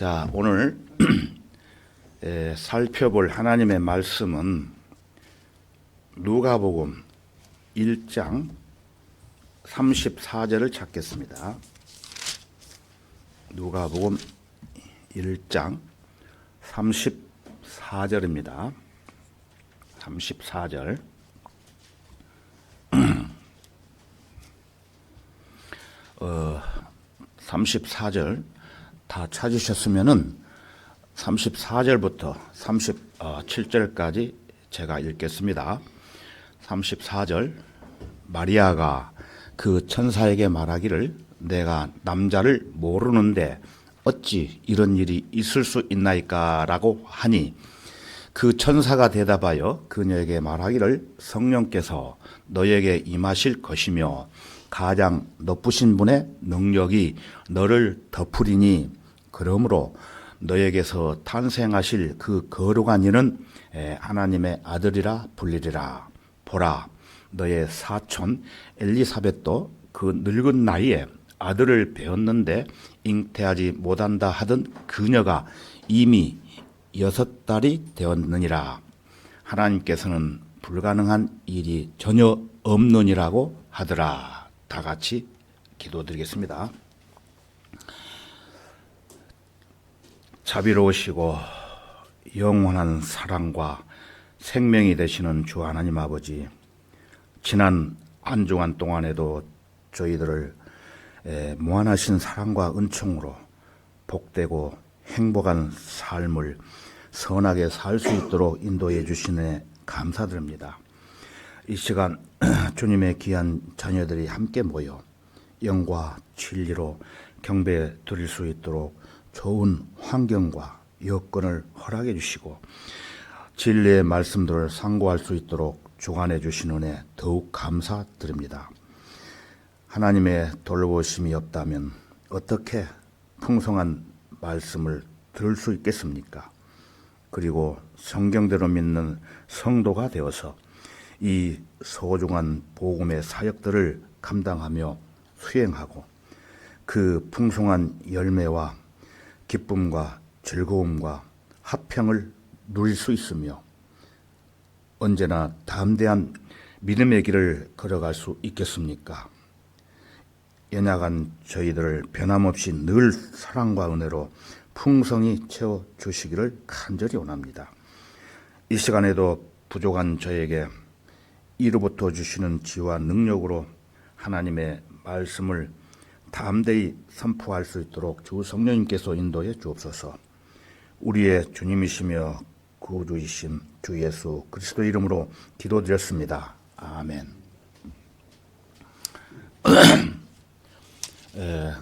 자, 오늘 살펴볼 하나님의 말씀은 누가복음 1장 34절을 찾겠습니다. 누가복음 1장 34절입니다. 34절. 34절 다 찾으셨으면은 34절부터 37절까지 제가 읽겠습니다. 34절. 마리아가 그 천사에게 말하기를 내가 남자를 모르는데 어찌 이런 일이 있을 수 있나이까 라고 하니 그 천사가 대답하여 그녀에게 말하기를 성령께서 너에게 임하실 것이며 가장 높으신 분의 능력이 너를 덮으리니 그러므로 너에게서 탄생하실 그 거룩한 이는 하나님의 아들이라 불리리라. 보라, 너의 사촌 엘리사벳도 그 늙은 나이에 아들을 배웠는데 잉태하지 못한다 하던 그녀가 이미 6달이 되었느니라. 하나님께서는 불가능한 일이 전혀 없느니라고 하더라. 다 같이 기도드리겠습니다. 자비로우시고 영원한 사랑과 생명이 되시는 주 하나님 아버지, 지난 한 주간 동안에도 저희들을 무한하신 사랑과 은총으로 복되고 행복한 삶을 선하게 살 수 있도록 인도해 주시네 감사드립니다. 이 시간 주님의 귀한 자녀들이 함께 모여 영과 진리로 경배 드릴 수 있도록 좋은 환경과 여건을 허락해 주시고 진리의 말씀들을 상고할 수 있도록 주관해 주신 은혜 더욱 감사드립니다. 하나님의 돌보심이 없다면 어떻게 풍성한 말씀을 들을 수 있겠습니까? 그리고 성경대로 믿는 성도가 되어서 이 소중한 복음의 사역들을 감당하며 수행하고 그 풍성한 열매와 기쁨과 즐거움과 화평을 누릴 수 있으며 언제나 담대한 믿음의 길을 걸어갈 수 있겠습니까? 연약한 저희들을 변함없이 늘 사랑과 은혜로 풍성히 채워주시기를 간절히 원합니다. 이 시간에도 부족한 저에게 이로부터 주시는 지혜와 능력으로 하나님의 말씀을 담대히 선포할 수 있도록 주 성령님께서 인도해 주옵소서. 우리의 주님이시며 구주이신 주 예수 그리스도 이름으로 기도드렸습니다. 아멘.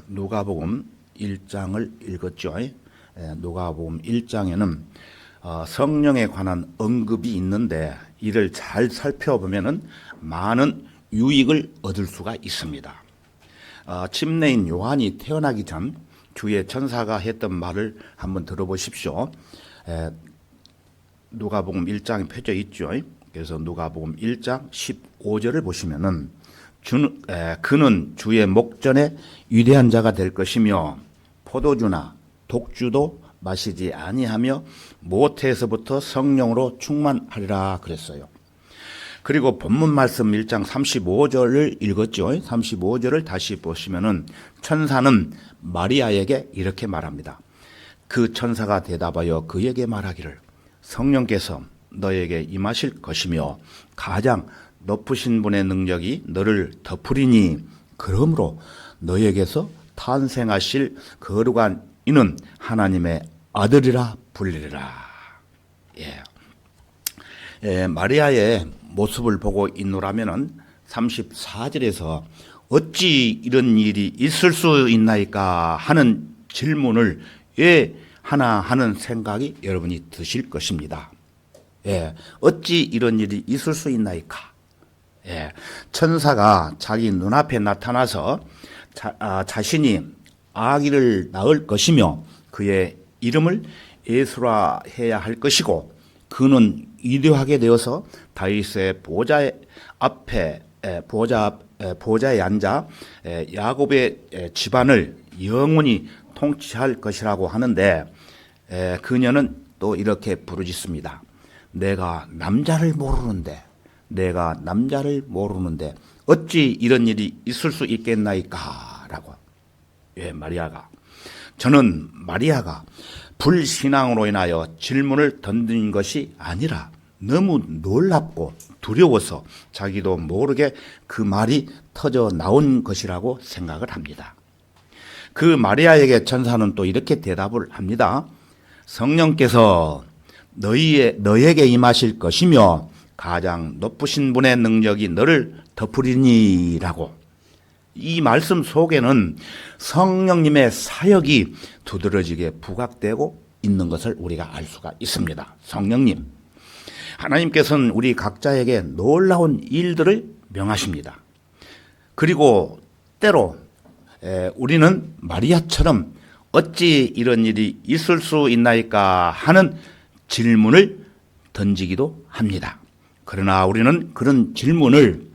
누가복음 1장을 읽었죠. 누가복음 1장에는 성령에 관한 언급이 있는데 이를 잘 살펴보면은 많은 유익을 얻을 수가 있습니다. 침례인 요한이 태어나기 전 주의 천사가 했던 말을 한번 들어보십시오. 누가복음 1장에 펴져 있죠. 그래서 누가복음 1장 15절을 보시면은 그는 주의 목전에 위대한 자가 될 것이며 포도주나 독주도 마시지 아니하며 모태에서부터 성령으로 충만하리라 그랬어요. 그리고 본문 말씀 1장 35절을 읽었죠. 35절을 다시 보시면은 천사는 마리아에게 이렇게 말합니다. 그 천사가 대답하여 그에게 말하기를 성령께서 너에게 임하실 것이며 가장 높으신 분의 능력이 너를 덮으리니 그러므로 너에게서 탄생하실 거룩한 이는 하나님의 아들이라 불리리라. 마리아의 모습을 보고 있노라면은 34절에서 어찌 이런 일이 있을 수 있나이까 하는 질문을 왜 하나 하는 생각이 여러분이 드실 것입니다. 어찌 이런 일이 있을 수 있나이까. 천사가 자기 눈앞에 나타나서 자신이 아기를 낳을 것이며 그의 이름을 예수라 해야 할 것이고 그는 위대하게 되어서 다윗의 보좌 앞에 보좌에 앉아 야곱의 집안을 영원히 통치할 것이라고 하는데 그녀는 또 이렇게 부르짖습니다. 내가 남자를 모르는데 어찌 이런 일이 있을 수 있겠나이까 라고. 저는 마리아가 불신앙으로 인하여 질문을 던진 것이 아니라 너무 놀랍고 두려워서 자기도 모르게 그 말이 터져 나온 것이라고 생각을 합니다. 그 마리아에게 천사는 또 이렇게 대답을 합니다. 성령께서 너에게 임하실 것이며 가장 높으신 분의 능력이 너를 덮으리니라고. 이 말씀 속에는 성령님의 사역이 두드러지게 부각되고 있는 것을 우리가 알 수가 있습니다. 성령님, 하나님께서는 우리 각자에게 놀라운 일들을 명하십니다. 그리고 때로 우리는 마리아처럼 어찌 이런 일이 있을 수 있나이까 하는 질문을 던지기도 합니다. 그러나 우리는 그런 질문을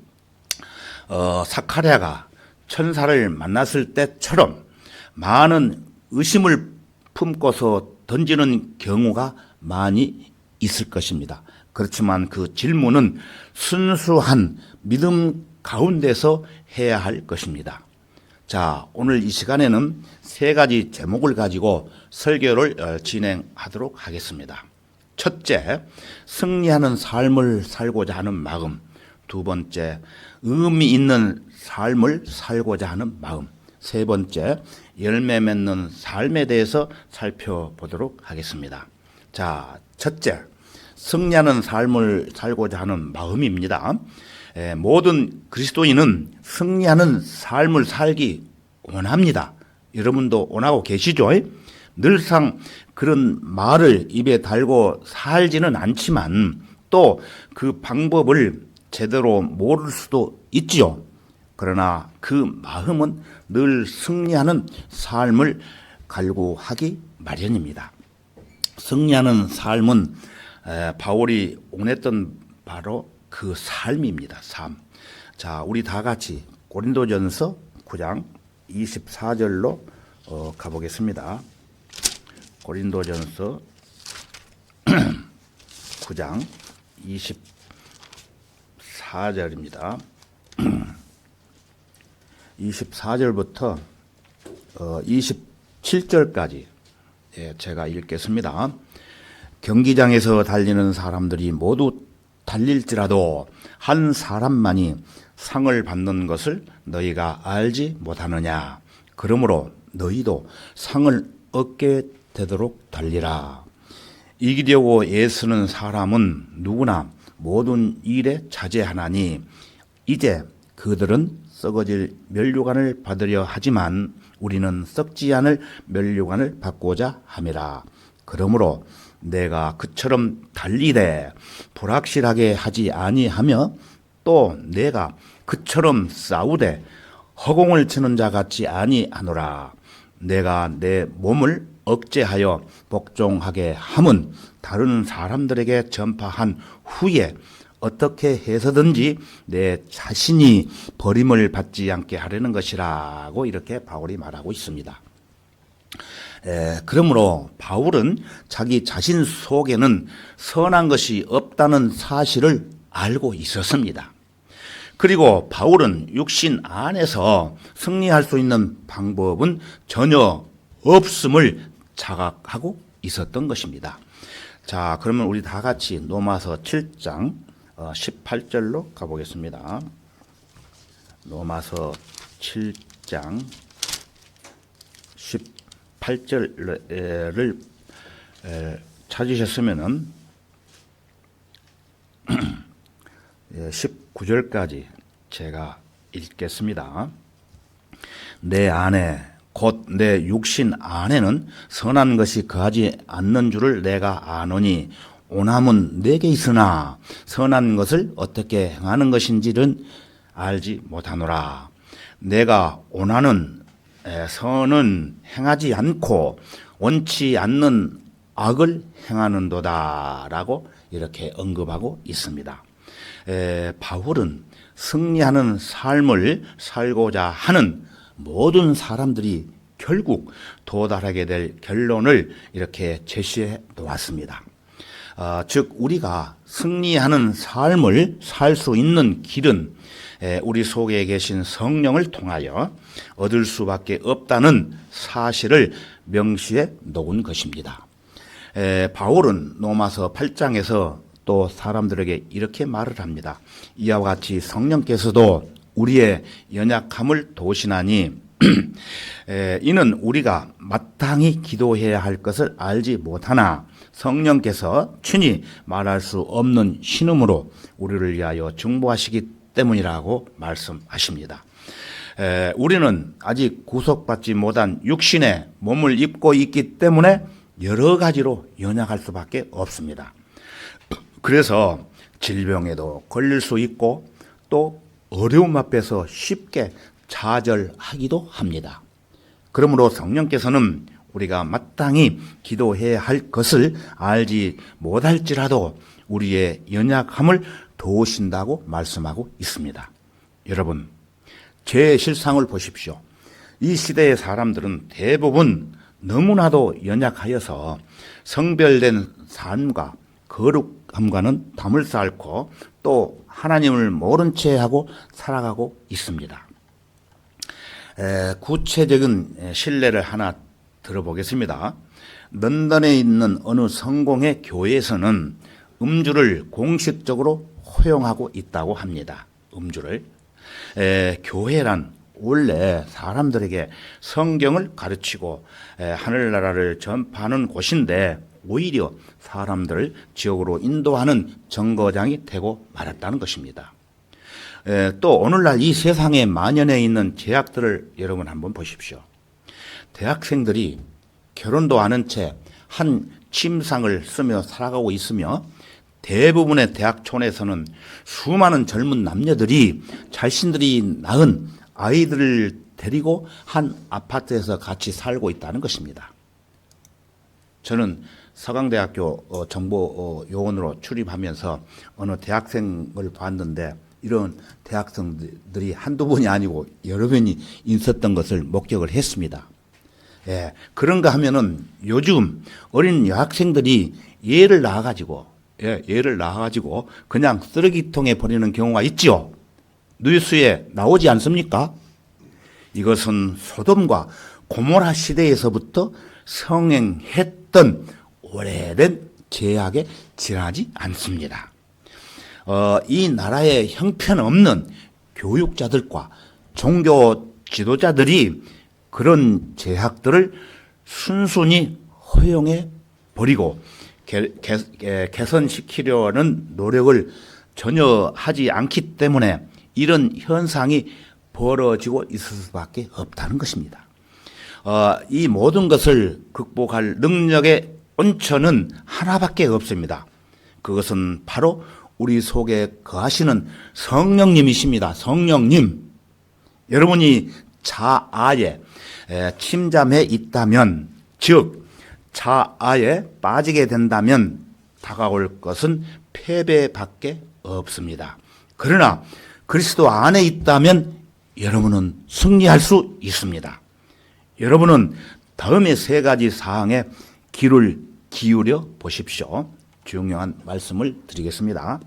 사카랴가 천사를 만났을 때처럼 많은 의심을 품고서 던지는 경우가 많이 있을 것입니다. 그렇지만 그 질문은 순수한 믿음 가운데서 해야 할 것입니다. 자, 오늘 이 시간에는 세 가지 제목을 가지고 설교를 진행하도록 하겠습니다. 첫째, 승리하는 삶을 살고자 하는 마음. 두 번째, 의미 있는 삶을 살고자 하는 마음. 세 번째, 열매 맺는 삶에 대해서 살펴보도록 하겠습니다. 자, 첫째, 승리하는 삶을 살고자 하는 마음입니다. 모든 그리스도인은 승리하는 삶을 살기 원합니다. 여러분도 원하고 계시죠? 늘상 그런 말을 입에 달고 살지는 않지만 또 그 방법을 제대로 모를 수도 있지요. 그러나 그 마음은 늘 승리하는 삶을 갈구하기 마련입니다. 승리하는 삶은 바울이 원했던 바로 그 삶입니다. 삶. 자, 우리 다 같이 고린도전서 9장 24절로 가보겠습니다. 고린도전서 9장 24절입니다. 24절부터 27절까지 제가 읽겠습니다. 경기장에서 달리는 사람들이 모두 달릴지라도 한 사람만이 상을 받는 것을 너희가 알지 못하느냐. 그러므로 너희도 상을 얻게 되도록 달리라. 이기려고 애쓰는 사람은 누구나 모든 일에 자제하나니 이제 그들은 썩어질 면류관을 받으려 하지만 우리는 썩지 않을 면류관을 받고자 함이라. 그러므로 내가 그처럼 달리되 불확실하게 하지 아니하며 또 내가 그처럼 싸우되 허공을 치는 자 같지 아니하노라. 내가 내 몸을 억제하여 복종하게 함은 다른 사람들에게 전파한 후에 어떻게 해서든지 내 자신이 버림을 받지 않게 하려는 것이라고 이렇게 바울이 말하고 있습니다. 그러므로 바울은 자기 자신 속에는 선한 것이 없다는 사실을 알고 있었습니다. 그리고 바울은 육신 안에서 승리할 수 있는 방법은 전혀 없음을 자각하고 있었던 것입니다. 자, 그러면 우리 다 같이 로마서 7장 18절로 가보겠습니다. 로마서 7장 18절을 찾으셨으면은 19절까지 제가 읽겠습니다. 내 안에 곧 내 육신 안에는 선한 것이 거하지 않는 줄을 내가 아노니 오남은 내게 있으나 선한 것을 어떻게 행하는 것인지는 알지 못하노라. 내가 원하는 선은 행하지 않고 원치 않는 악을 행하는도다 라고 이렇게 언급하고 있습니다. 바울은 승리하는 삶을 살고자 하는 모든 사람들이 결국 도달하게 될 결론을 이렇게 제시해 놓았습니다. 즉 우리가 승리하는 삶을 살 수 있는 길은 우리 속에 계신 성령을 통하여 얻을 수밖에 없다는 사실을 명시해 놓은 것입니다. 바울은 로마서 8장에서 또 사람들에게 이렇게 말을 합니다. 이와 같이 성령께서도 우리의 연약함을 도우시나니 이는 우리가 마땅히 기도해야 할 것을 알지 못하나 성령께서 친히 말할 수 없는 신음으로 우리를 위하여 중보하시기 때문이라고 말씀하십니다. 우리는 아직 구속받지 못한 육신의 몸을 입고 있기 때문에 여러 가지로 연약할 수밖에 없습니다. 그래서 질병에도 걸릴 수 있고 또 어려움 앞에서 쉽게 좌절하기도 합니다. 그러므로 성령께서는 우리가 마땅히 기도해야 할 것을 알지 못할지라도 우리의 연약함을 도우신다고 말씀하고 있습니다. 여러분, 제 실상을 보십시오. 이 시대의 사람들은 대부분 너무나도 연약하여서 성별된 삶과 거룩함과는 담을 쌓고 또 하나님을 모른 채 하고 살아가고 있습니다. 구체적인 실례를 하나 들어보겠습니다. 런던에 있는 어느 성공의 교회에서는 음주를 공식적으로 허용하고 있다고 합니다. 음주를. 교회란 원래 사람들에게 성경을 가르치고 하늘나라를 전파하는 곳인데 오히려 사람들을 지옥으로 인도하는 정거장이 되고 말았다는 것입니다. 또 오늘날 이 세상에 만연해 있는 죄악들을 여러분 한번 보십시오. 대학생들이 결혼도 안 한 채 한 침상을 쓰며 살아가고 있으며 대부분의 대학촌에서는 수많은 젊은 남녀들이 자신들이 낳은 아이들을 데리고 한 아파트에서 같이 살고 있다는 것입니다. 저는 서강대학교 정보요원으로 출입하면서 어느 대학생을 봤는데 이런 대학생들이 한두 번이 아니고 여러 번이 있었던 것을 목격을 했습니다. 그런가 하면은 요즘 어린 여학생들이 얘를 낳아가지고 그냥 쓰레기통에 버리는 경우가 있지요. 뉴스에 나오지 않습니까? 이것은 소돔과 고모라 시대에서부터 성행했던 오래된 죄악에 지나지 않습니다. 이 나라의 형편없는 교육자들과 종교 지도자들이 그런 죄악들을 순순히 허용해 버리고 개선시키려는 노력을 전혀 하지 않기 때문에 이런 현상이 벌어지고 있을 수밖에 없다는 것입니다. 이 모든 것을 극복할 능력의 온천은 하나밖에 없습니다. 그것은 바로 우리 속에 거하시는 성령님이십니다. 성령님. 여러분이 자아에 침잠해 있다면, 즉 자아에 빠지게 된다면 다가올 것은 패배밖에 없습니다. 그러나 그리스도 안에 있다면 여러분은 승리할 수 있습니다. 여러분은 다음의 세 가지 사항에 귀를 기울여 보십시오. 중요한 말씀을 드리겠습니다.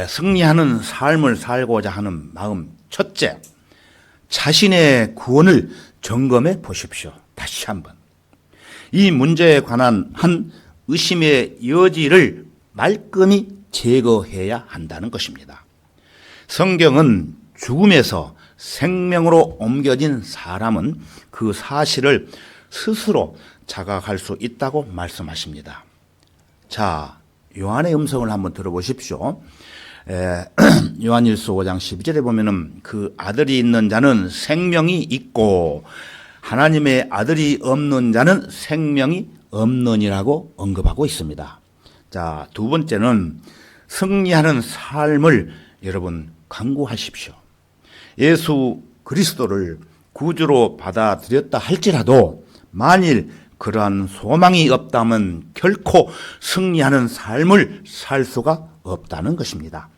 승리하는 삶을 살고자 하는 마음. 첫째, 자신의 구원을 점검해 보십시오. 다시 한번. 이 문제에 관한 한 의심의 여지를 말끔히 제거해야 한다는 것입니다. 성경은 죽음에서 생명으로 옮겨진 사람은 그 사실을 스스로 자각할 수 있다고 말씀하십니다. 자, 요한의 음성을 한번 들어보십시오. 요한일서 5장 12절에 보면은 그 아들이 있는 자는 생명이 있고 하나님의 아들이 없는 자는 생명이 없느니라고 언급하고 있습니다. 자, 두 번째는 승리하는 삶을 여러분 강구하십시오. 예수 그리스도를 구주로 받아들였다 할지라도 만일 그러한 소망이 없다면 결코 승리하는 삶을 살 수가 없다는 것입니다.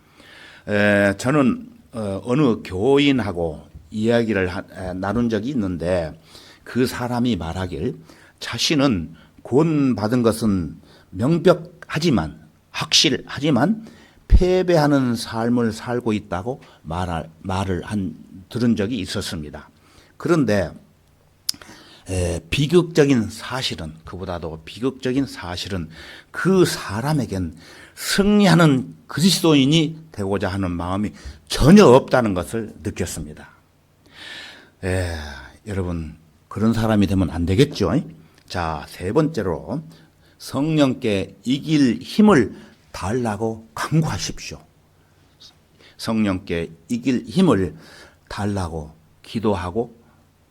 저는 어느 교인하고 이야기를 나눈 적이 있는데 그 사람이 말하길 자신은 구원받은 것은 명백하지만 확실하지만 패배하는 삶을 살고 있다고 말을 들은 적이 있었습니다. 그런데 비극적인 사실은 그보다도 비극적인 사실은 그 사람에겐 승리하는 그리스도인이 되고자 하는 마음이 전혀 없다는 것을 느꼈습니다. 여러분 그런 사람이 되면 안 되겠죠. 자, 세 번째로 성령께 이길 힘을 달라고 간구하십시오. 성령께 이길 힘을 달라고 기도하고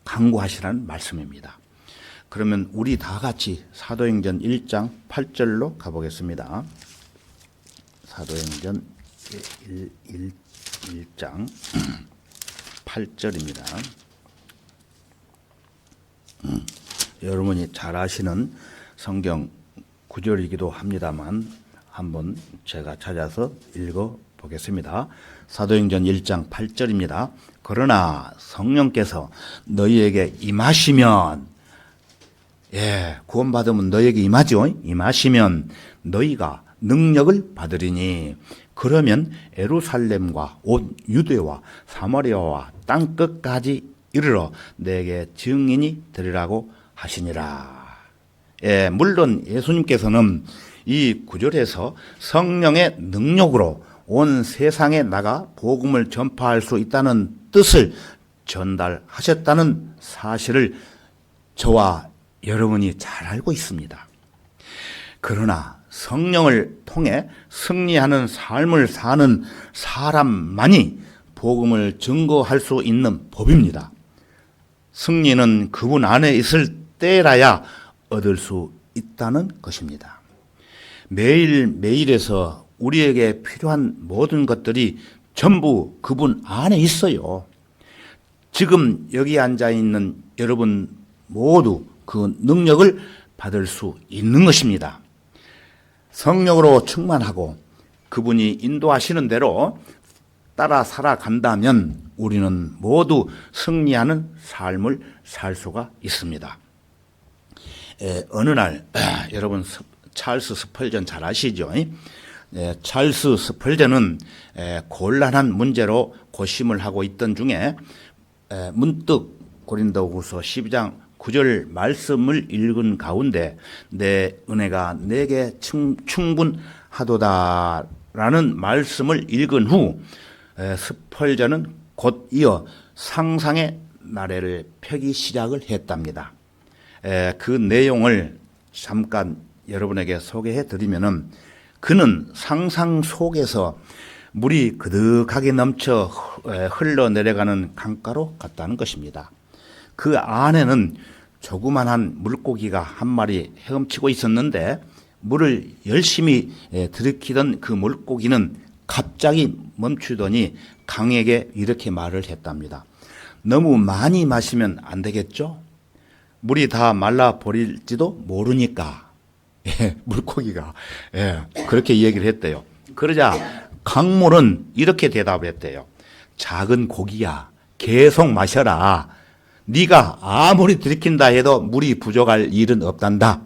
간구하시라는 말씀입니다. 그러면 우리 다 같이 사도행전 1장 8절로 가보겠습니다. 사도행전 1장 8절입니다. 여러분이 잘 아시는 성경 구절이기도 합니다만 한번 제가 찾아서 읽어보겠습니다. 사도행전 1장 8절입니다. 그러나 성령께서 너희에게 임하시면, 구원받으면 너희에게 임하죠. 임하시면 너희가 능력을 받으리니 그러면 예루살렘과 온 유대와 사마리아와 땅끝까지 이르러 내게 증인이 되리라고 하시니라. 물론 예수님께서는 이 구절에서 성령의 능력으로 온 세상에 나가 복음을 전파할 수 있다는 뜻을 전달하셨다는 사실을 저와 여러분이 잘 알고 있습니다. 그러나 성령을 통해 승리하는 삶을 사는 사람만이 복음을 증거할 수 있는 법입니다. 승리는 그분 안에 있을 때라야 얻을 수 있다는 것입니다. 매일매일에서 우리에게 필요한 모든 것들이 전부 그분 안에 있어요. 지금 여기 앉아 있는 여러분 모두 그 능력을 받을 수 있는 것입니다. 성령으로 충만하고 그분이 인도하시는 대로 따라 살아간다면 우리는 모두 승리하는 삶을 살 수가 있습니다. 어느 날 여러분 찰스 스펄전 잘 아시죠? 찰스 스펄전은 곤란한 문제로 고심을 하고 있던 중에 문득 고린도후서 12장 9절 말씀을 읽은 가운데 내 은혜가 내게 충분하도다라는 말씀을 읽은 후 스펄전은 곧 이어 상상의 나래를 펴기 시작을 했답니다. 그 내용을 잠깐 여러분에게 소개해 드리면은 그는 상상 속에서 물이 그득하게 넘쳐 흘러내려가는 강가로 갔다는 것입니다. 그 안에는 조그만한 물고기가 한 마리 헤엄치고 있었는데 물을 열심히 들이키던 그 물고기는 갑자기 멈추더니 강에게 이렇게 말을 했답니다. 너무 많이 마시면 안 되겠죠? 물이 다 말라버릴지도 모르니까. 물고기가 그렇게 얘기를 했대요. 그러자 강물은 이렇게 대답했대요. 작은 고기야, 계속 마셔라. 네가 아무리 들이킨다 해도 물이 부족할 일은 없단다.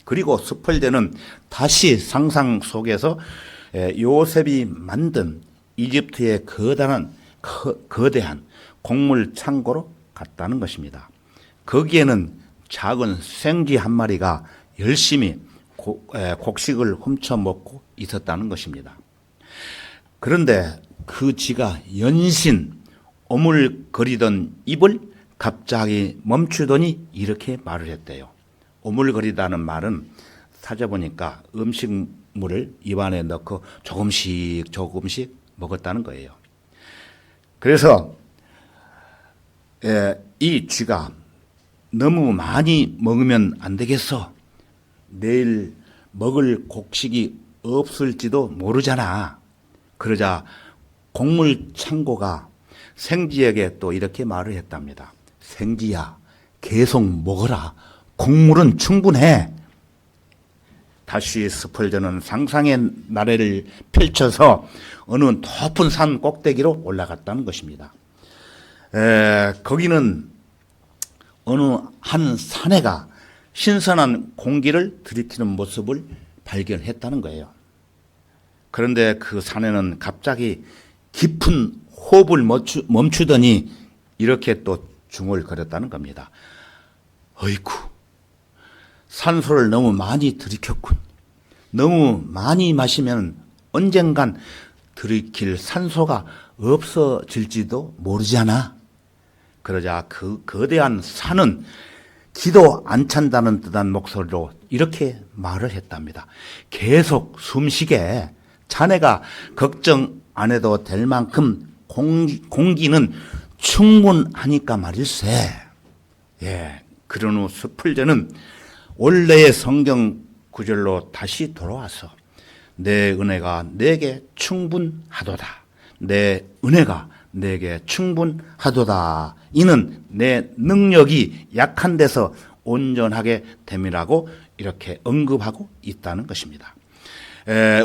그리고 스펄전은 다시 상상 속에서 요셉이 만든 이집트의 거대한 곡물 창고로 갔다는 것입니다. 거기에는 작은 생쥐 한 마리가 열심히 곡식을 훔쳐 먹고 있었다는 것입니다. 그런데 그 쥐가 연신 오물거리던 입을 갑자기 멈추더니 이렇게 말을 했대요. 오물거리다는 말은 찾아보니까 음식물을 입안에 넣고 조금씩 먹었다는 거예요. 그래서 이 쥐가 너무 많이 먹으면 안 되겠어. 내일 먹을 곡식이 없을지도 모르잖아. 그러자 곡물 창고가 생쥐에게 또 이렇게 말을 했답니다. 생쥐야, 계속 먹어라. 곡물은 충분해. 다시 스펄전은 상상의 나래를 펼쳐서 어느 높은 산 꼭대기로 올라갔다는 것입니다. 거기는 어느 한 사내가 신선한 공기를 들이키는 모습을 발견했다는 거예요. 그런데 그 사내는 갑자기 깊은 호흡을 멈추더니 이렇게 또 중얼거렸다는 겁니다. 어이쿠, 산소를 너무 많이 들이켰군. 너무 많이 마시면 언젠간 들이킬 산소가 없어질지도 모르잖아. 그러자 그 거대한 산은 기도 안 찬다는 듯한 목소리로 이렇게 말을 했답니다. 계속 숨쉬게 자네가 걱정 안 해도 될 만큼 공기는 충분하니까 말일세. 예, 그런 후 스풀전은 원래의 성경 구절로 다시 돌아와서 내 은혜가 내게 충분하도다. 내 은혜가 내게 충분하도다. 이는 내 능력이 약한 데서 온전하게 됨이라고 이렇게 언급하고 있다는 것입니다.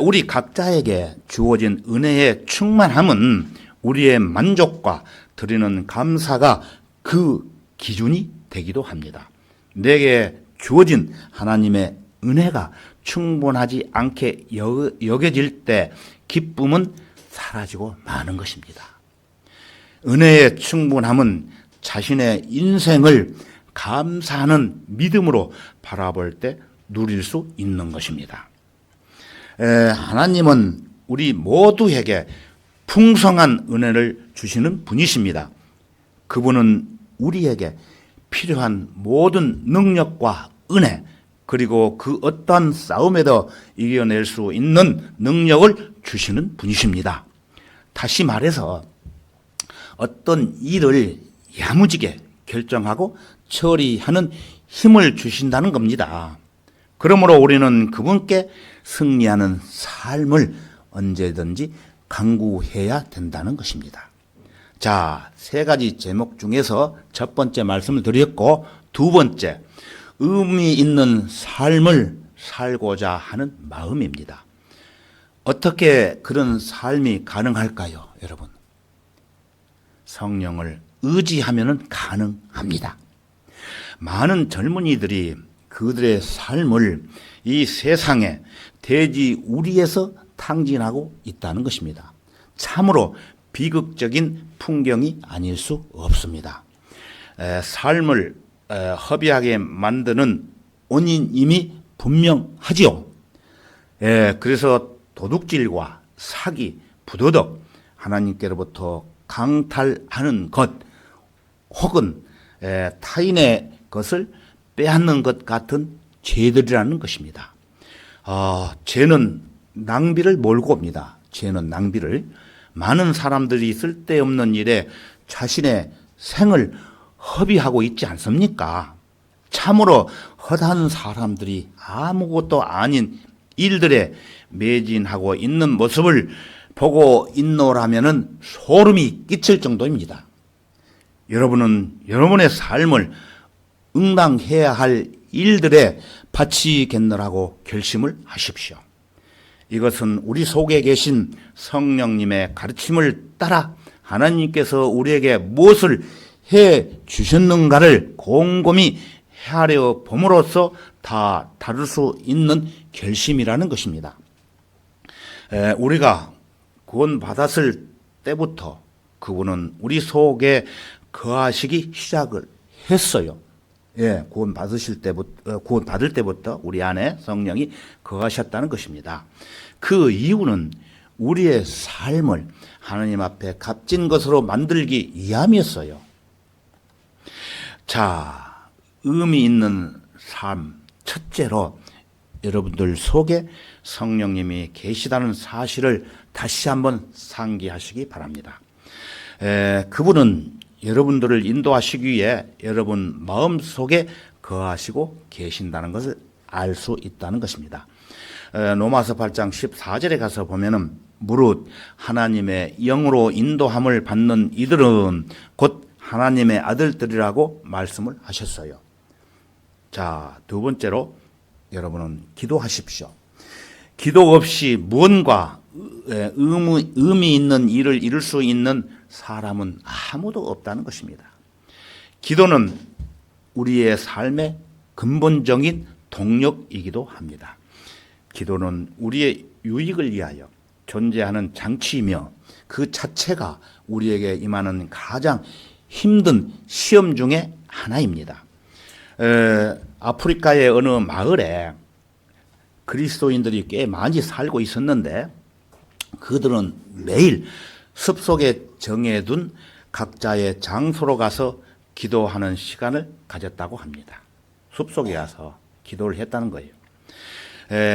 우리 각자에게 주어진 은혜의 충만함은 우리의 만족과 드리는 감사가 그 기준이 되기도 합니다. 내게 주어진 하나님의 은혜가 충분하지 않게 여겨질 때 기쁨은 사라지고 마는 것입니다. 은혜의 충분함은 자신의 인생을 감사하는 믿음으로 바라볼 때 누릴 수 있는 것입니다. 하나님은 우리 모두에게 풍성한 은혜를 주시는 분이십니다. 그분은 우리에게 필요한 모든 능력과 은혜, 그리고 그 어떠한 싸움에도 이겨낼 수 있는 능력을 주시는 분이십니다. 다시 말해서 어떤 일을 야무지게 결정하고 처리하는 힘을 주신다는 겁니다. 그러므로 우리는 그분께 승리하는 삶을 언제든지 강구해야 된다는 것입니다. 자, 세 가지 제목 중에서 첫 번째 말씀을 드렸고, 두 번째, 의미 있는 삶을 살고자 하는 마음입니다. 어떻게 그런 삶이 가능할까요, 여러분? 성령을 의지하면 가능합니다. 많은 젊은이들이 그들의 삶을 이 세상에 대지 우리에서 탕진하고 있다는 것입니다. 참으로 비극적인 풍경이 아닐 수 없습니다. 삶을 허비하게 만드는 원인임이 분명하지요. 그래서 도둑질과 사기, 부도덕, 하나님께로부터 강탈하는 것, 혹은 타인의 것을 빼앗는 것 같은 죄들이라는 것입니다. 죄는 낭비를 몰고 옵니다. 죄는 낭비를. 많은 사람들이 쓸데없는 일에 자신의 생을 허비하고 있지 않습니까? 참으로 허다한 사람들이 아무것도 아닌 일들에 매진하고 있는 모습을 보고 있노라면은 소름이 끼칠 정도입니다. 여러분은 여러분의 삶을 응당해야 할 일들에 바치겠노라고 결심을 하십시오. 이것은 우리 속에 계신 성령님의 가르침을 따라 하나님께서 우리에게 무엇을 해 주셨는가를 곰곰이 헤아려 봄으로써 다 다룰 수 있는 결심이라는 것입니다. 우리가 구원받았을 때부터 그분은 우리 속에 거하시기 시작을 했어요. 구원받을 때부터 우리 안에 성령이 거하셨다는 것입니다. 그 이유는 우리의 삶을 하나님 앞에 값진 것으로 만들기 위함이었어요. 자, 의미 있는 삶. 첫째로 여러분들 속에 성령님이 계시다는 사실을 다시 한번 상기하시기 바랍니다. 그분은 여러분들을 인도하시기 위해 여러분 마음속에 거하시고 계신다는 것을 알 수 있다는 것입니다. 로마서 8장 14절에 가서 보면은 무릇 하나님의 영으로 인도함을 받는 이들은 곧 하나님의 아들들이라고 말씀을 하셨어요. 자, 두 번째로 여러분은 기도하십시오. 기도 없이 무언가 의미 있는 일을 이룰 수 있는 사람은 아무도 없다는 것입니다. 기도는 우리의 삶의 근본적인 동력이기도 합니다. 기도는 우리의 유익을 위하여 존재하는 장치이며 그 자체가 우리에게 임하는 가장 힘든 시험 중에 하나입니다. 아프리카의 어느 마을에 그리스도인들이 꽤 많이 살고 있었는데 그들은 매일 숲속에 정해둔 각자의 장소로 가서 기도하는 시간을 가졌다고 합니다. 숲속에 가서 기도를 했다는 거예요.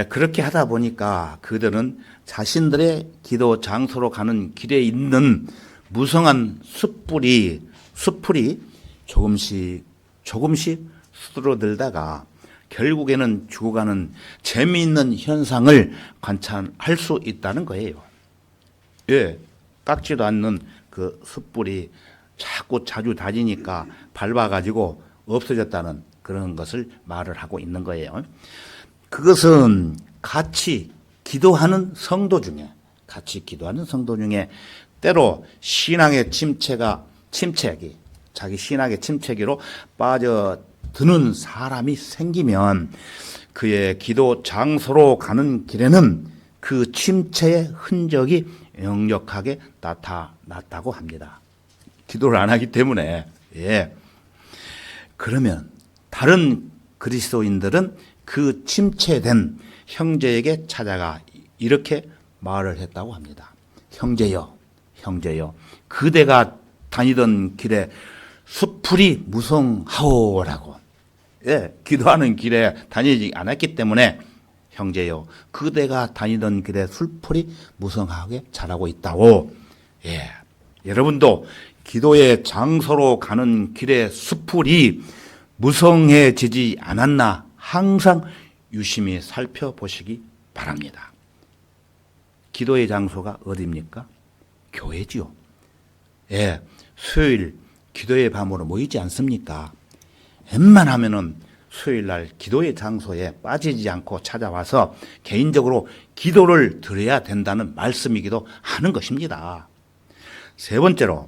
그렇게 하다 보니까 그들은 자신들의 기도 장소로 가는 길에 있는 무성한 숯불이 조금씩 수두러들다가 결국에는 죽어가는 재미있는 현상을 관찰할 수 있다는 거예요. 예, 깎지도 않는 그 숯불이 자주 다지니까 밟아가지고 없어졌다는 그런 것을 말을 하고 있는 거예요. 그것은 같이 기도하는 성도 중에 때로 신앙의 침체기, 자기 신앙의 침체기로 빠져드는 사람이 생기면 그의 기도 장소로 가는 길에는 그 침체의 흔적이 역력하게 나타났다고 합니다. 기도를 안 하기 때문에. 예. 그러면 다른 그리스도인들은 그 침체된 형제에게 찾아가 이렇게 말을 했다고 합니다. 형제여, 그대가 다니던 길에 숲풀이 무성하오라고. 예, 기도하는 길에 다니지 않았기 때문에 형제여, 그대가 다니던 길에 숲풀이 무성하게 자라고 있다고. 예, 여러분도 기도의 장소로 가는 길에 숲풀이 무성해지지 않았나 항상 유심히 살펴보시기 바랍니다. 기도의 장소가 어디입니까? 교회지요. 예, 수요일 기도의 밤으로 모이지 않습니까? 웬만하면은 수요일 날 기도의 장소에 빠지지 않고 찾아와서 개인적으로 기도를 드려야 된다는 말씀이기도 하는 것입니다. 세 번째로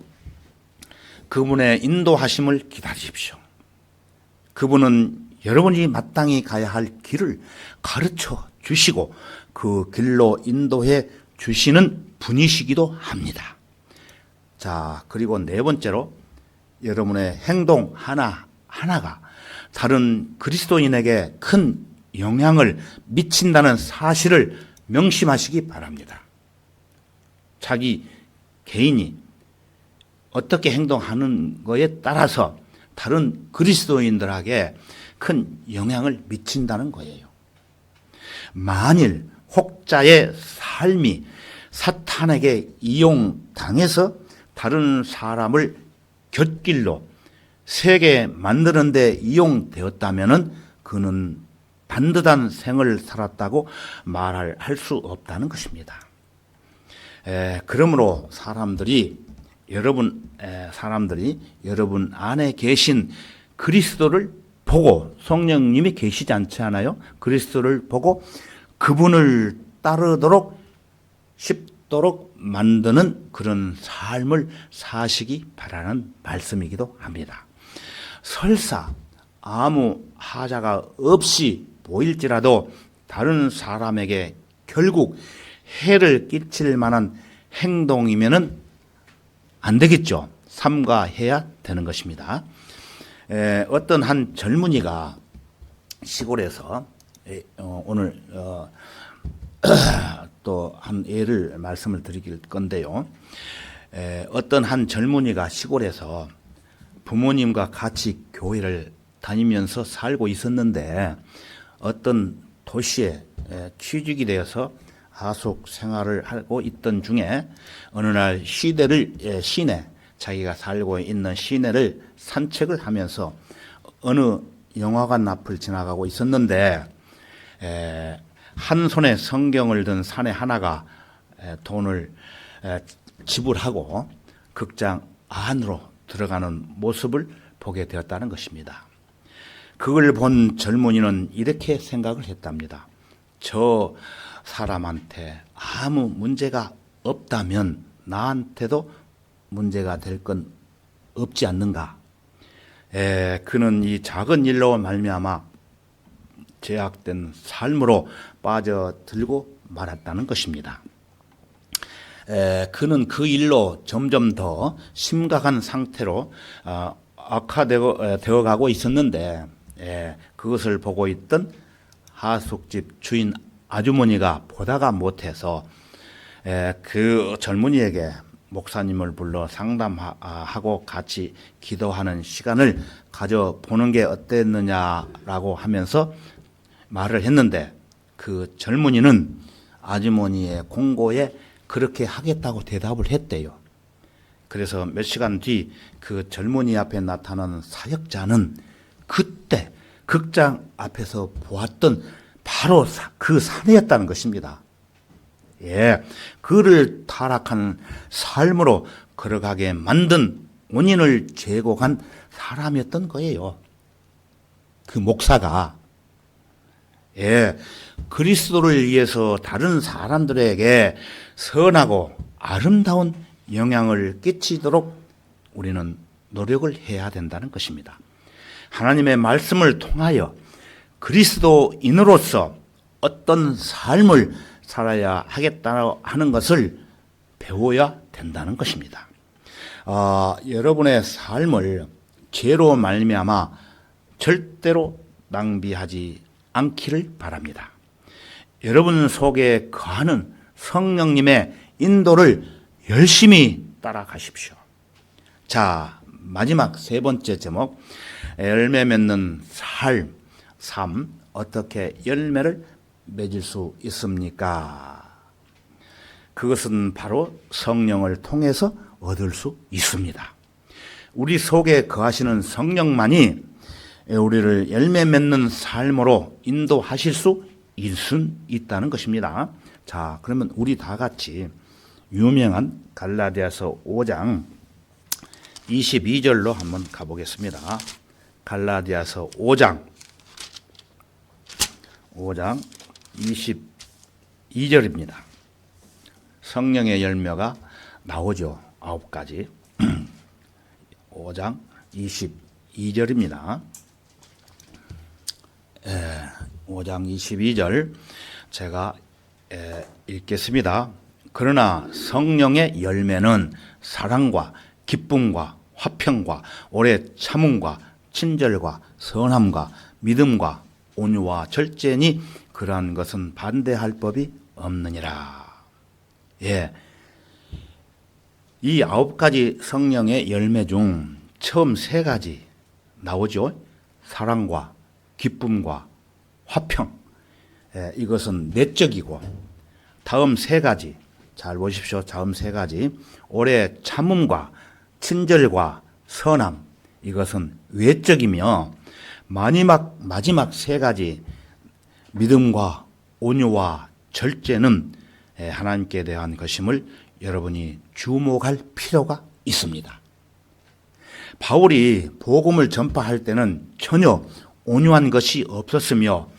그분의 인도하심을 기다리십시오. 그분은 여러분이 마땅히 가야 할 길을 가르쳐 주시고 그 길로 인도해 주시는 분이시기도 합니다. 자, 그리고 네 번째로 여러분의 행동 하나가 다른 그리스도인에게 큰 영향을 미친다는 사실을 명심하시기 바랍니다. 자기 개인이 어떻게 행동하는 것에 따라서 다른 그리스도인들에게 큰 영향을 미친다는 거예요. 만일 혹자의 삶이 사탄에게 이용당해서 다른 사람을 곁길로 세게 만드는 데 이용되었다면 그는 반듯한 생을 살았다고 말할 수 없다는 것입니다. 그러므로 사람들이 여러분 안에 계신 그리스도를 보고, 성령님이 계시지 않지 않아요? 그리스도를 보고 그분을 따르도록 쉽도록 만드는 그런 삶을 사시기 바라는 말씀이기도 합니다. 설사 아무 하자가 없이 보일지라도 다른 사람에게 결국 해를 끼칠 만한 행동이면은 안 되겠죠. 삼가해야 되는 것입니다. 어떤 한 젊은이가 시골에서 오늘 또 한 예를 말씀을 드릴 건데요. 어떤 한 젊은이가 시골에서 부모님과 같이 교회를 다니면서 살고 있었는데 어떤 도시에 취직이 되어서 하숙 생활을 하고 있던 중에 어느 날 시내 자기가 살고 있는 시내를 산책을 하면서 어느 영화관 앞을 지나가고 있었는데 한 손에 성경을 든 사내 하나가 돈을 지불하고 극장 안으로 들어가는 모습을 보게 되었다는 것입니다. 그걸 본 젊은이는 이렇게 생각을 했답니다. 저 사람한테 아무 문제가 없다면 나한테도 문제가 될 건 없지 않는가. 그는 이 작은 일로 말미암아 제약된 삶으로 빠져들고 말았다는 것입니다. 그는 그 일로 점점 더 심각한 상태로 악화되어 가고 있었는데, 그것을 보고 있던 하숙집 주인 아주머니가 보다가 못해서 그 젊은이에게 목사님을 불러 상담하고 같이 기도하는 시간을 가져보는 게 어땠느냐라고 하면서 말을 했는데, 그 젊은이는 아주머니의 공고에 그렇게 하겠다고 대답을 했대요. 그래서 몇 시간 뒤 그 젊은이 앞에 나타나는 사역자는 그때 극장 앞에서 보았던 바로 그 사내였다는 것입니다. 그를 타락한 삶으로 걸어가게 만든 원인을 제공한 사람이었던 거예요. 그 목사가. 그리스도를 위해서 다른 사람들에게 선하고 아름다운 영향을 끼치도록 우리는 노력을 해야 된다는 것입니다. 하나님의 말씀을 통하여 그리스도인으로서 어떤 삶을 살아야 하겠다고 하는 것을 배워야 된다는 것입니다. 여러분의 삶을 죄로 말미암아 절대로 낭비하지 않기를 바랍니다. 여러분 속에 거하는 성령님의 인도를 열심히 따라가십시오. 자, 마지막 세 번째 제목, 열매 맺는 삶, 어떻게 열매를 맺을 수 있습니까? 그것은 바로 성령을 통해서 얻을 수 있습니다. 우리 속에 거하시는 성령만이 우리를 열매 맺는 삶으로 인도하실 수 있다는 것입니다. 자, 그러면 우리 다 같이 유명한 갈라디아서 5장 22절로 한번 가보겠습니다. 갈라디아서 5장 22절입니다. 성령의 열매가 나오죠. 9가지. 5장 22절입니다. 5장 22절 제가 읽겠습니다. 그러나 성령의 열매는 사랑과 기쁨과 화평과 오래 참음과 친절과 선함과 믿음과 온유와 절제니 그러한 것은 반대할 법이 없느니라. 이 9가지 성령의 열매 중 처음 3가지 나오죠. 사랑과 기쁨과 화평. 이것은 내적이고, 다음 3가지 잘 보십시오. 다음 3가지 오래 참음과 친절과 선함, 이것은 외적이며, 마지막 3가지 믿음과 온유와 절제는 하나님께 대한 것임을 여러분이 주목할 필요가 있습니다. 바울이 복음을 전파할 때는 전혀 온유한 것이 없었으며,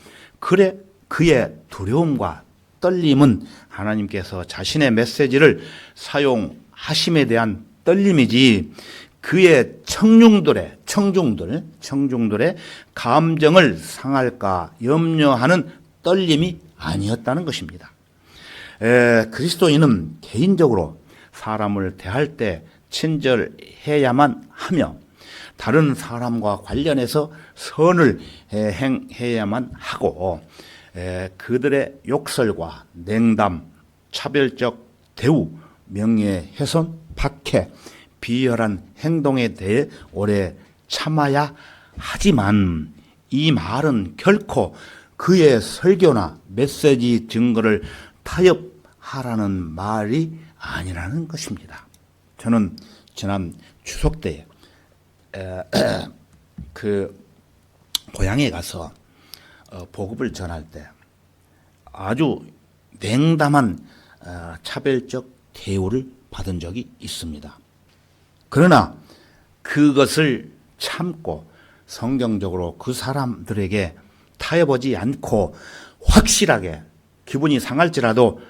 그의 두려움과 떨림은 하나님께서 자신의 메시지를 사용하심에 대한 떨림이지, 그의 청중들의 감정을 상할까 염려하는 떨림이 아니었다는 것입니다. 그리스도인은 개인적으로 사람을 대할 때 친절해야만 하며, 다른 사람과 관련해서 선을 행해야만 하고, 그들의 욕설과 냉담, 차별적 대우, 명예훼손, 박해, 비열한 행동에 대해 오래 참아야 하지만, 이 말은 결코 그의 설교나 메시지 증거를 타협하라는 말이 아니라는 것입니다. 저는 지난 추석 때에 그 고향에 가서 복음을 전할 때 아주 냉담한 차별적 대우를 받은 적이 있습니다. 그러나 그것을 참고 성경적으로 그 사람들에게 타협하지 않고 확실하게 기분이 상할지라도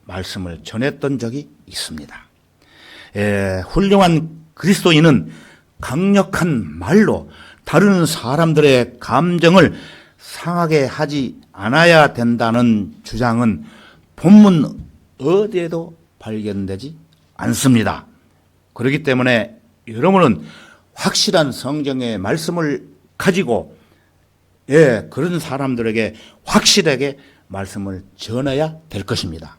말씀을 전했던 적이 있습니다. 훌륭한 그리스도인은 강력한 말로 다른 사람들의 감정을 상하게 하지 않아야 된다는 주장은 본문 어디에도 발견되지 않습니다. 그렇기 때문에 여러분은 확실한 성경의 말씀을 가지고 그런 사람들에게 확실하게 말씀을 전해야 될 것입니다.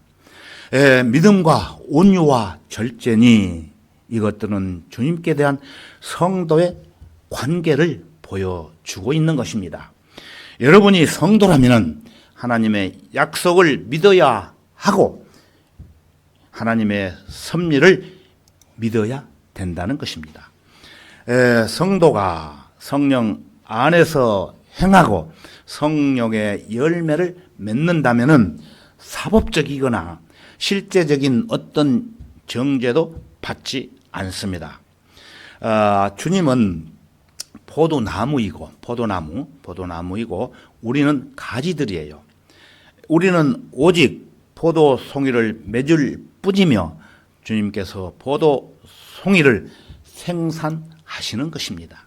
믿음과 온유와 절제니 이것들은 주님께 대한 성도의 관계를 보여주고 있는 것입니다. 여러분이 성도라면 하나님의 약속을 믿어야 하고 하나님의 섭리를 믿어야 된다는 것입니다. 성도가 성령 안에서 행하고 성령의 열매를 맺는다면은 사법적이거나 실제적인 어떤 정죄도 받지 않습니다. 주님은 포도나무이고 우리는 가지들이에요. 우리는 오직 포도 송이를 맺을 뿐이며 주님께서 포도 송이를 생산하시는 것입니다.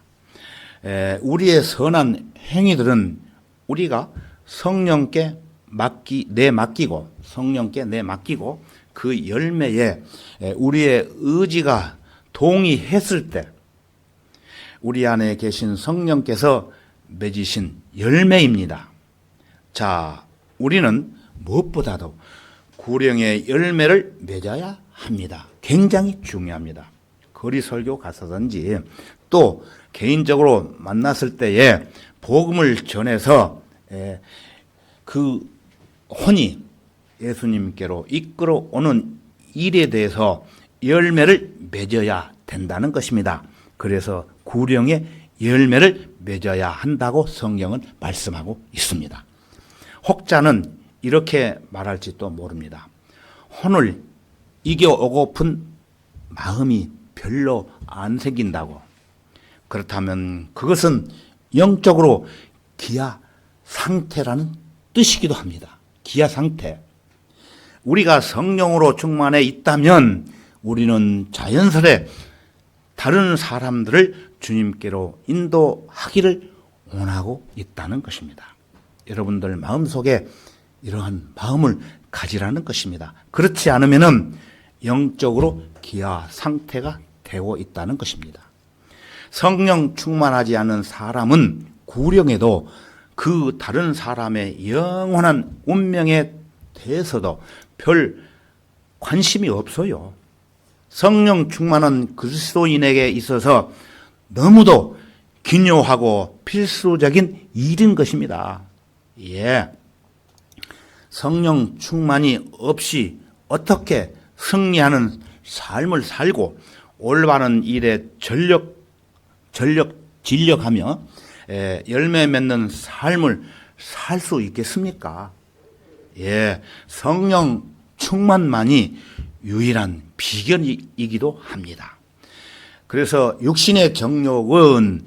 우리의 선한 행위들은 우리가 성령께 내맡기고 그 열매에 우리의 의지가 동의했을 때 우리 안에 계신 성령께서 맺으신 열매입니다. 자, 우리는 무엇보다도 구령의 열매를 맺어야 합니다. 굉장히 중요합니다. 거리 설교 가서든지 또 개인적으로 만났을 때에 복음을 전해서 그 혼이 예수님께로 이끌어오는 일에 대해서 열매를 맺어야 된다는 것입니다. 그래서 구령의 열매를 맺어야 한다고 성경은 말씀하고 있습니다. 혹자는 이렇게 말할지도 모릅니다. 혼을 이겨오고픈 마음이 별로 안 생긴다고. 그렇다면 그것은 영적으로 기아 상태라는 뜻이기도 합니다. 기아 상태. 우리가 성령으로 충만해 있다면 우리는 자연스레 다른 사람들을 주님께로 인도하기를 원하고 있다는 것입니다. 여러분들 마음속에 이러한 마음을 가지라는 것입니다. 그렇지 않으면은 영적으로 기아 상태가 되고 있다는 것입니다. 성령 충만하지 않은 사람은 구령에도 그 다른 사람의 영원한 운명에 대해서도 별 관심이 없어요. 성령 충만한 그리스도인에게 있어서 너무도 기묘하고 필수적인 일인 것입니다. 성령 충만이 없이 어떻게 승리하는 삶을 살고 올바른 일에 진력하며 열매 맺는 삶을 살 수 있겠습니까? 성령 충만만이 유일한 비결이기도 합니다. 그래서 육신의 정욕은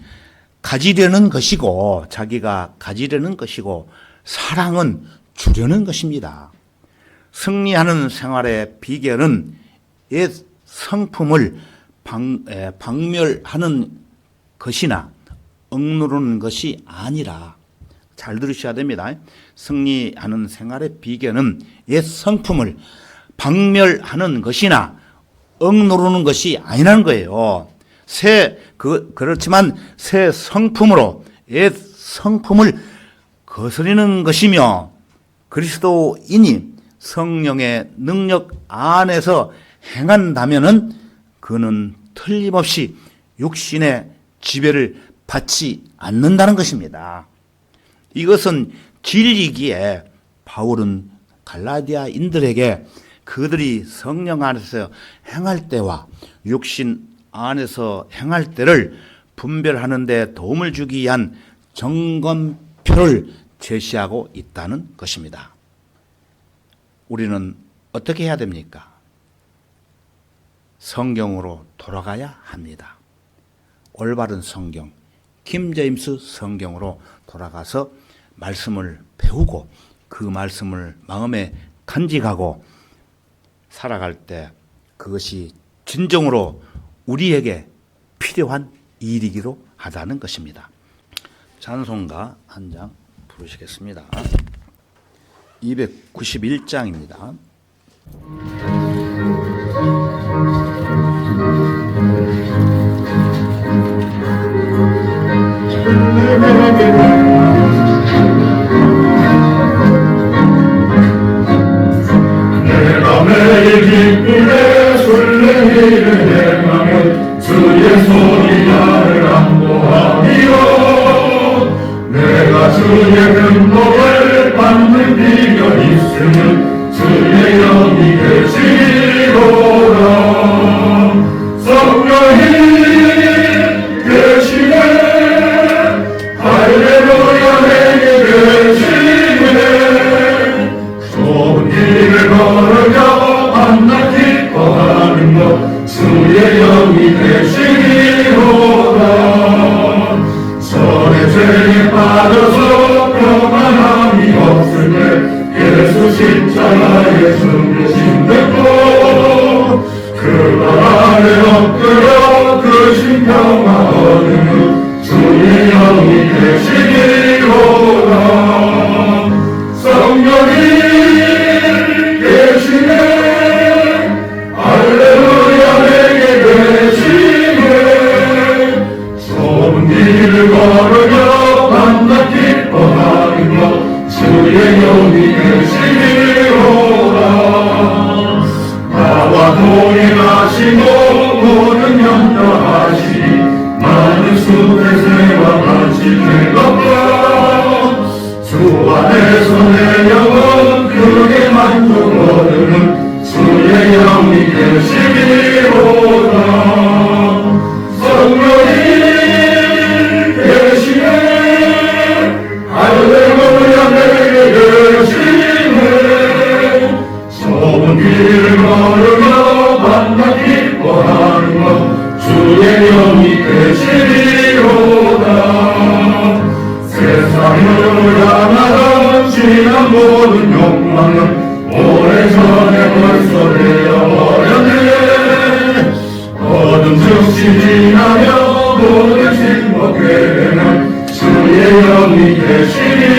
가지려는 것이고 자기가 가지려는 것이고 사랑은 주려는 것입니다. 승리하는 생활의 비결은 옛 성품을 박멸하는 것이나 억누르는 것이 아니라 잘 들으셔야 됩니다. 승리하는 생활의 비결은 옛 성품을 박멸하는 것이나 억누르는 것이 아니라는 거예요. 그렇지만 새 성품으로 옛 성품을 거스리는 것이며 그리스도인이 성령의 능력 안에서 행한다면은 그는 틀림없이 육신의 지배를 받지 않는다는 것입니다. 이것은 진리기에 바울은 갈라디아인들에게 그들이 성령 안에서 행할 때와 육신 안에서 행할 때를 분별하는 데 도움을 주기 위한 점검표를 제시하고 있다는 것입니다. 우리는 어떻게 해야 됩니까? 성경으로 돌아가야 합니다. 올바른 성경, 킹제임스 성경으로 돌아가서 말씀을 배우고 그 말씀을 마음에 간직하고 살아갈 때 그것이 진정으로 우리에게 필요한 일이기로 하다는 것입니다. 찬송가 한 장 부르시겠습니다. 291장입니다. 내가 매일 기쁨에 술래기를 행하며 주의 소리 나를 안보하리요. 내가 주의 흠복을 받는 비결 있으면 주의 영이 계시리로다. 성령이 계시네 할렐루야 내게 계시네. 좁은 길을 걸으며 만나 기뻐하는 것 주의 영이 계시리로다. 전에 죄에 빠져서 평안함이 없을 때 예수 십자가에 죽으신 됐고 그것 아래 엎드려 그 신평화 얻으며 주의 영이 계시리로다. 성령이 계시네 할렐루야 내게 계시네. 좁은 길을 걸으며 만나 기뻐하는 것 주의 영이 계시리로다. 나와 동행하시고 모든 염려하시니 많은 수태세와 같이 즐겁다. 주 안에서 내 영혼 크게 만족 얻으는 주의 영이 계시리로다. 성령이 계시네 할렐루야 내게 계시네. 좁은 길을 걸으며 만나 기뻐하는 것 주의 영이 계시리로다. 세상으로 향하던 지난 모든 욕망은 오래전에 벌써 되어버렸네. 어둠 즉시 지나며 모든 행복에 되는 주의 영이 계시리